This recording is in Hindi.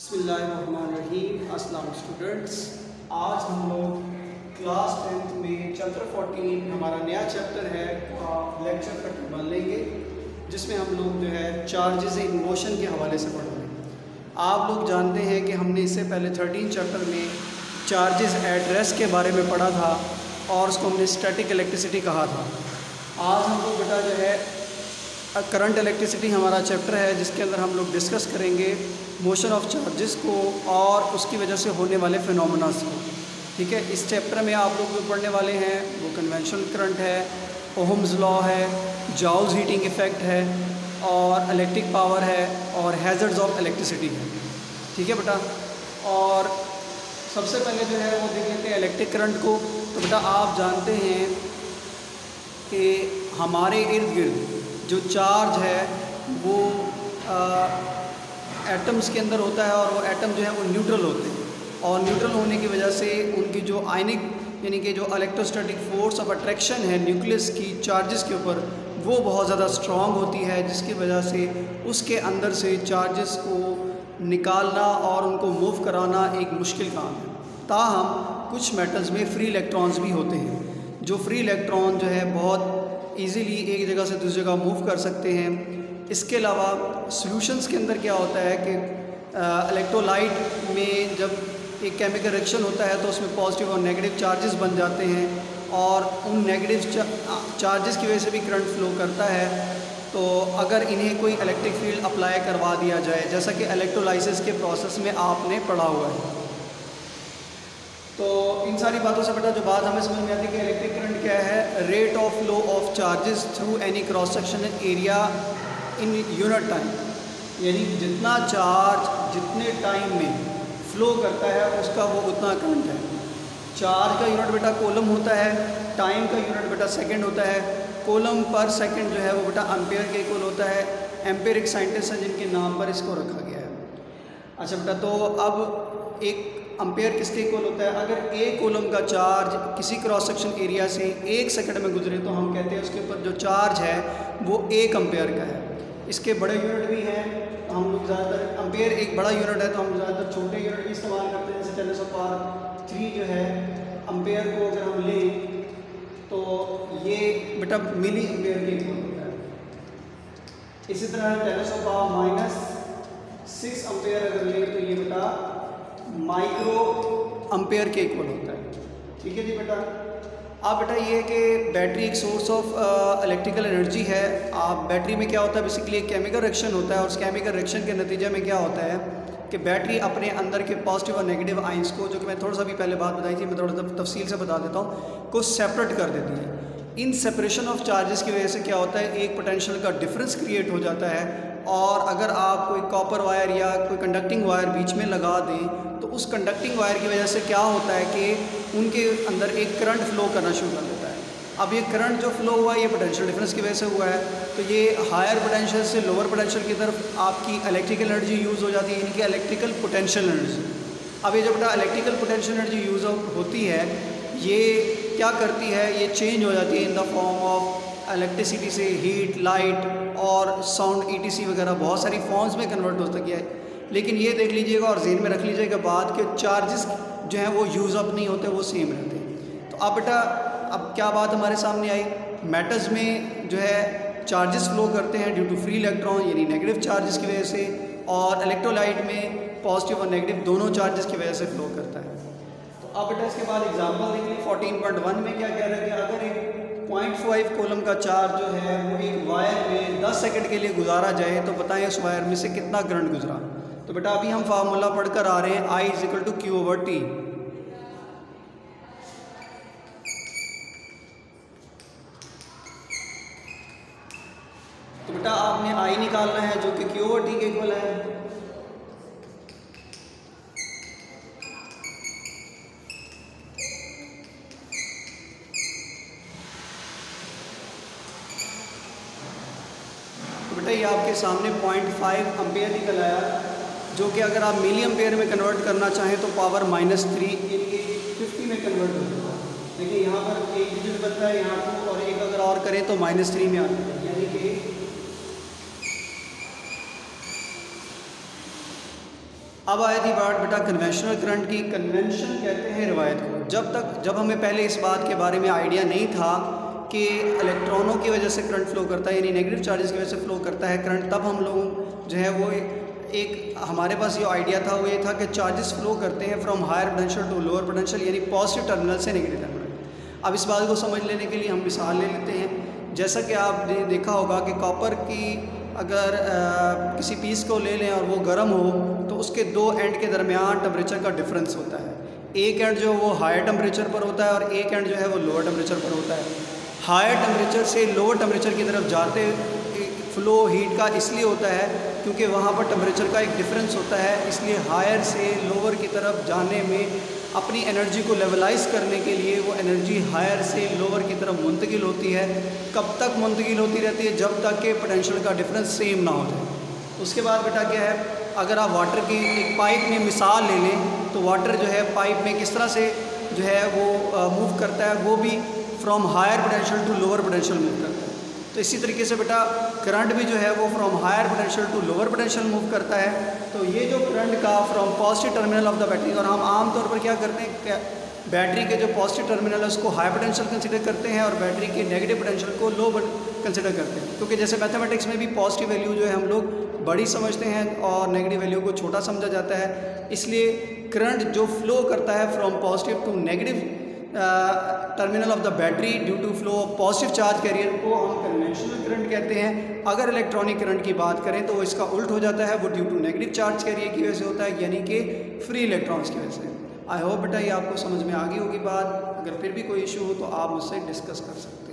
बिस्मिल्लाहिर्रहमानिर्रहीम। अस्सलाम स्टूडेंट्स, आज हम लोग क्लास 10th में चैप्टर 14 हमारा नया चैप्टर है लेक्चर का टेबल लेंगे, जिसमें हम लोग जो है चार्जेस इन मोशन के हवाले से पढ़ेंगे। आप लोग जानते हैं कि हमने इससे पहले 13 चैप्टर में चार्जेस एट रेस्ट के बारे में पढ़ा था और उसको हमने स्टैटिक इलेक्ट्रिसिटी कहा था। आज हम लोग बेटा जो है करंट इलेक्ट्रिसिटी हमारा चैप्टर है, जिसके अंदर हम लोग डिस्कस करेंगे मोशन ऑफ चार्जेस को और उसकी वजह से होने वाले फिनोमेनास को। ठीक है, इस चैप्टर में आप लोग जो पढ़ने वाले हैं वो कन्वेंशनल करंट है, ओहम्स लॉ है, जाउल्स हीटिंग इफेक्ट है और इलेक्ट्रिक पावर है और हैज़र्ड्स ऑफ इलेक्ट्रिसिटी है। ठीक है बेटा, और सबसे पहले जो है वो देख लेते हैं इलेक्ट्रिक करंट को। तो बेटा आप जानते हैं कि हमारे इर्द गिर्द जो चार्ज है वो एटम्स के अंदर होता है और वो एटम जो है वो न्यूट्रल होते हैं, और न्यूट्रल होने की वजह से उनकी जो आयनिक यानी कि जो इलेक्ट्रोस्टैटिक फोर्स ऑफ अट्रैक्शन है न्यूक्लियस की चार्जेस के ऊपर, वो बहुत ज़्यादा स्ट्रॉन्ग होती है, जिसकी वजह से उसके अंदर से चार्जेस को निकालना और उनको मूव कराना एक मुश्किल काम है। ताहम कुछ मेटल्स में फ्री इलेक्ट्रॉन्स भी होते हैं, जो फ्री इलेक्ट्रॉन जो है बहुत ईज़िली एक जगह से दूसरी जगह मूव कर सकते हैं। इसके अलावा सॉल्यूशंस के अंदर क्या होता है कि इलेक्ट्रोलाइट में जब एक केमिकल रिएक्शन होता है तो उसमें पॉजिटिव और नेगेटिव चार्जेस बन जाते हैं, और उन नेगेटिव चार्जेस की वजह से भी करंट फ्लो करता है। तो अगर इन्हें कोई इलेक्ट्रिक फील्ड अप्लाई करवा दिया जाए, जैसा कि इलेक्ट्रोलाइसिस के प्रोसेस में आपने पढ़ा हुआ है, तो इन सारी बातों से बेटा जो बात हमें समझ में आती है कि इलेक्ट्रिक करंट क्या है, rate of flow of charges through any cross sectional area in unit time, यानी जितना चार्ज जितने टाइम में फ्लो करता है उसका वो उतना करंट है। चार्ज का यूनिट बेटा कूलम होता है, टाइम का यूनिट बेटा सेकंड होता है, कूलम पर सेकंड जो है वो बेटा एम्पेयर के इक्वल होता है। एम्पेयर एक साइंटिस्ट हैं जिनके नाम पर इसको रखा गया है। अच्छा बेटा, तो अब एक एम्पेयर किसके इक्वल होता है? अगर एक कूलम का चार्ज किसी क्रॉस सेक्शन एरिया से 1 सेकंड में गुजरे तो हम कहते हैं उसके ऊपर जो चार्ज है वो 1 एम्पेयर का है। इसके बड़े यूनिट भी हैं, हम लोग ज़्यादातर एम्पेयर एक बड़ा यूनिट है तो हम ज़्यादातर छोटे यूनिट भी इस्तेमाल करते हैं, जैसे 10³ जो है एम्पेयर को अगर हम लें तो ये बेटा मिली एम्पेयर के इक्वल होता है। इसी तरह 10⁻⁻6 एम्पेयर अगर लें तो ये बेटा माइक्रो एम्पेयर के इक्वल होता है। ठीक है जी बेटा। अब बेटा ये है कि बैटरी एक सोर्स ऑफ इलेक्ट्रिकल एनर्जी है। आप बैटरी में क्या होता है, बेसिकली एक केमिकल रिएक्शन होता है, और उस केमिकल रिएक्शन के नतीजे में क्या होता है कि बैटरी अपने अंदर के पॉजिटिव और नेगेटिव आयंस को, जो कि मैं थोड़ा सा भी पहले बात बताई थी, मैं थोड़ा सा तफसील से बता देता हूँ, को सेपरेट कर देती है। इन सेपरेशन ऑफ चार्जेस की वजह से क्या होता है, एक पोटेंशियल का डिफरेंस क्रिएट हो जाता है, और अगर आप कोई कॉपर वायर या कोई कंडक्टिंग वायर बीच में लगा दें तो उस कंडक्टिंग वायर की वजह से क्या होता है कि उनके अंदर एक करंट फ्लो करना शुरू कर देता है। अब ये करंट जो फ्लो हुआ है ये पोटेंशियल डिफरेंस की वजह से हुआ है, तो ये हायर पोटेंशियल से लोअर पोटेंशियल की तरफ आपकी इलेक्ट्रिकल एनर्जी यूज़ हो जाती है, यानी कि इलेक्ट्रिकल पोटेंशियल एनर्जी। अब ये जो बेटा इलेक्ट्रिकल पोटेंशियल एनर्जी यूज़ होती है, ये क्या करती है, ये चेंज हो जाती है in the form of electricity से हीट, लाइट और साउंड, ETC वगैरह बहुत सारी फॉर्म्स में कन्वर्ट हो सकती है। लेकिन ये देख लीजिएगा और ज़हन में रख लीजिएगा बात कि चार्जेस जो हैं वो यूज़ अप नहीं होते, वो सेम रहते हैं। तो अब बेटा अब क्या बात हमारे सामने आई, मेटल्स में जो है चार्जेस फ्लो करते हैं ड्यू टू फ्री इलेक्ट्रॉन, यानी नेगेटिव चार्जेस की वजह से, और इलेक्ट्रोलाइट में पॉजिटिव और नेगेटिव दोनों चार्जेस की वजह से फ्लो करता है। तो अब बेटा इसके बाद एग्जाम्पल देखिए 14.1 में क्या कह रहा है कि अगर एक 0.5 कूलम का चार्ज जो है वो एक वायर में 10 सेकंड के लिए गुजारा जाए तो बताएं उस वायर में से कितना करंट गुजरा। तो बेटा अभी हम फार्मूला पढ़कर आ रहे हैं, I = Q/T। तो बेटा आपने I निकालना है जो कि Q/T के इक्वल है। तो बेटा ये आपके सामने 0.5 एम्पेयर निकल आया, जो कि अगर आप मिली एम्पेयर में कन्वर्ट करना चाहें तो पावर -3 यानी 50 में कन्वर्ट हो जाएगा। देखिए यहाँ पर एक डिजिट बनता है, यहाँ पर और एक अगर और करें तो -3 में आता है, यानी कि अब आई थी बात बेटा कन्वेंशनल करंट की। कन्वेंशन कहते हैं रिवायत को। जब हमें पहले इस बात के बारे में आइडिया नहीं था कि इलेक्ट्रॉनों की वजह से करंट फ्लो करता है, यानी नेगेटिव चार्जेस की वजह से फ्लो करता है करंट, तब हम लोग जो है वो एक हमारे पास ये आइडिया था, वो ये था कि चार्जेस फ्लो करते हैं from higher potential to lower potential, यानी पॉजिटिव टर्मिनल से नेगेटिव टर्मिनल। अब इस बात को समझ लेने के लिए हम मिसाल ले लेते हैं। जैसा कि आपने देखा होगा कि कॉपर की अगर किसी पीस को ले लें और वो गर्म हो तो उसके दो एंड के दरमियान टेम्परेचर का डिफरेंस होता है। एक एंड जो वो हायर टेम्परेचर पर होता है और एक एंड जो है वो लोअर टेम्परेचर पर होता है। हायर टेम्परेचर से लोअर टेम्परेचर की तरफ जाते फ्लो हीट का इसलिए होता है क्योंकि वहाँ पर टेम्परेचर का एक डिफरेंस होता है, इसलिए हायर से लोअर की तरफ जाने में अपनी एनर्जी को लेवलाइज करने के लिए वो एनर्जी हायर से लोअर की तरफ मुंतकिल होती है। कब तक मुंतकिल होती रहती है? जब तक कि पोटेंशियल का डिफरेंस सेम ना हो जाए। उसके बाद बेटा क्या है, अगर आप वाटर की एक पाइप में मिसाल ले लें तो वाटर जो है पाइप में किस तरह से जो है वो मूव करता है, वो भी from higher potential to lower potential move करता है। तो इसी तरीके से बेटा करंट भी जो है वो from higher potential to lower potential move करता है। तो ये जो करंट का from positive terminal of the battery, और हम आमतौर पर क्या करते हैं, बैटरी के जो पॉजिटिव टर्मिनल है उसको हाई पोटेंशियल कंसिडर करते हैं और बैटरी के नेगेटिव पोटेंशियल को लो कंसिडर करते हैं, क्योंकि जैसे मैथमेटिक्स में भी पॉजिटिव वैल्यू जो है हम लोग बड़ी समझते हैं और नेगेटिव वैल्यू को छोटा समझा जाता है। इसलिए करंट जो फ्लो करता है from positive to negative terminal of the battery due to flow of positive charge carrier को हम कन्वेंशनल करंट कहते हैं। अगर इलेक्ट्रॉनिक करंट की बात करें तो वो इसका उल्ट हो जाता है, वो due to negative charge carrier की वजह से होता है, यानी कि फ्री इलेक्ट्रॉन्स की वजह से। आई होप बेटा ये आपको समझ में आ गई होगी बात। अगर फिर भी कोई इशू हो तो आप मुझसे डिस्कस कर सकते हैं।